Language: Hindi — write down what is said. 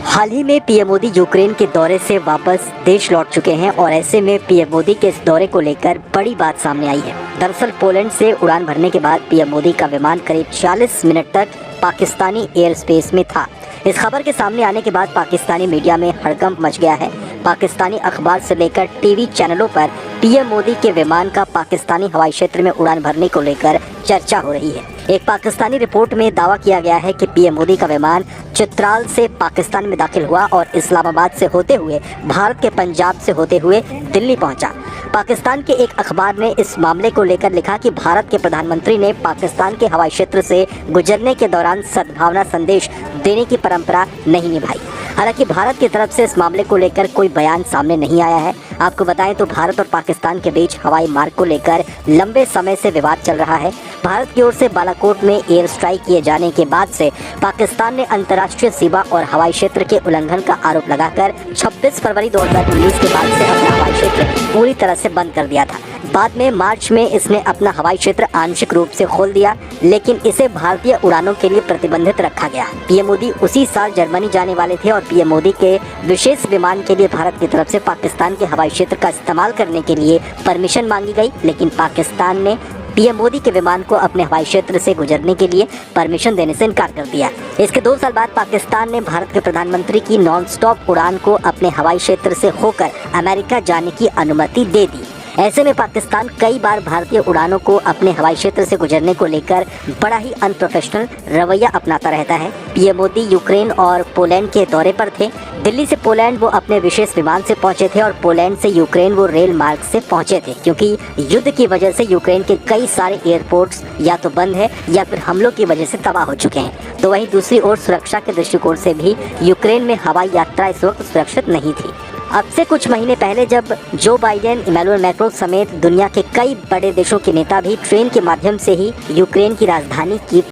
हाल ही में पीएम मोदी यूक्रेन के दौरे से वापस देश लौट चुके हैं और ऐसे में पीएम मोदी के इस दौरे को लेकर बड़ी बात सामने आई है। दरअसल पोलैंड से उड़ान भरने के बाद पीएम मोदी का विमान करीब 40 मिनट तक पाकिस्तानी एयर स्पेस में था। इस खबर के सामने आने के बाद पाकिस्तानी मीडिया में हड़कंप मच गया है। पाकिस्तानी अखबार से लेकर टीवी चैनलों पर पीएम मोदी के विमान का पाकिस्तानी हवाई क्षेत्र में उड़ान भरने को लेकर चर्चा हो रही है। एक पाकिस्तानी रिपोर्ट में दावा किया गया है कि पीएम मोदी का विमान चित्राल से पाकिस्तान में दाखिल हुआ और इस्लामाबाद से होते हुए भारत के पंजाब से होते हुए दिल्ली पहुंचा। पाकिस्तान के एक अखबार ने इस मामले को लेकर लिखा कि भारत के प्रधानमंत्री ने पाकिस्तान के हवाई क्षेत्र से गुजरने के दौरान सद्भावना संदेश देने की परंपरा नहीं निभाई। हालांकि भारत की तरफ से इस मामले को लेकर कोई बयान सामने नहीं आया है। आपको बताएं तो भारत और पाकिस्तान के बीच हवाई मार्ग को लेकर लंबे समय से विवाद चल रहा है। भारत की ओर से बालाकोट में एयर स्ट्राइक किए जाने के बाद से पाकिस्तान ने अंतर्राष्ट्रीय सीमा और हवाई क्षेत्र के उल्लंघन का आरोप लगाकर 26 फरवरी 2019 के बाद से अपना हवाई क्षेत्र पूरी तरह से बंद कर दिया था। बाद में मार्च में इसने अपना हवाई क्षेत्र आंशिक रूप से खोल दिया, लेकिन इसे भारतीय उड़ानों के लिए प्रतिबंधित रखा गया। पीएम मोदी उसी साल जर्मनी जाने वाले थे और पीएम मोदी के विशेष विमान के लिए भारत की तरफ से पाकिस्तान के हवाई क्षेत्र का इस्तेमाल करने के लिए परमिशन मांगी गई, लेकिन पाकिस्तान ने पीएम मोदी के विमान को अपने हवाई क्षेत्र से गुजरने के लिए परमिशन देने से इनकार कर दिया। इसके 2 साल बाद पाकिस्तान ने भारत के प्रधानमंत्री की नॉन स्टॉप उड़ान को अपने हवाई क्षेत्र से होकर अमेरिका जाने की अनुमति दे दी। ऐसे में पाकिस्तान कई बार भारतीय उड़ानों को अपने हवाई क्षेत्र से गुजरने को लेकर बड़ा ही अनप्रोफेशनल रवैया अपनाता रहता है। पीएम मोदी यूक्रेन और पोलैंड के दौरे पर थे। दिल्ली से पोलैंड वो अपने विशेष विमान से पहुंचे थे और पोलैंड से यूक्रेन वो रेल मार्ग से पहुंचे थे, क्योंकि युद्ध की वजह से यूक्रेन के कई सारे एयरपोर्ट्स या तो बंद है या फिर हमलों की वजह से तबाह हो चुके हैं। तो वहीं दूसरी ओर सुरक्षा के दृष्टिकोण से भी यूक्रेन में हवाई यात्रा इस वक्त सुरक्षित नहीं थी। अब से कुछ महीने पहले जब जो बाइडेन, इमैनुअल मैक्रों समेत दुनिया के कई बड़े देशों के नेता भी ट्रेन के माध्यम से ही यूक्रेन की राजधानी कीव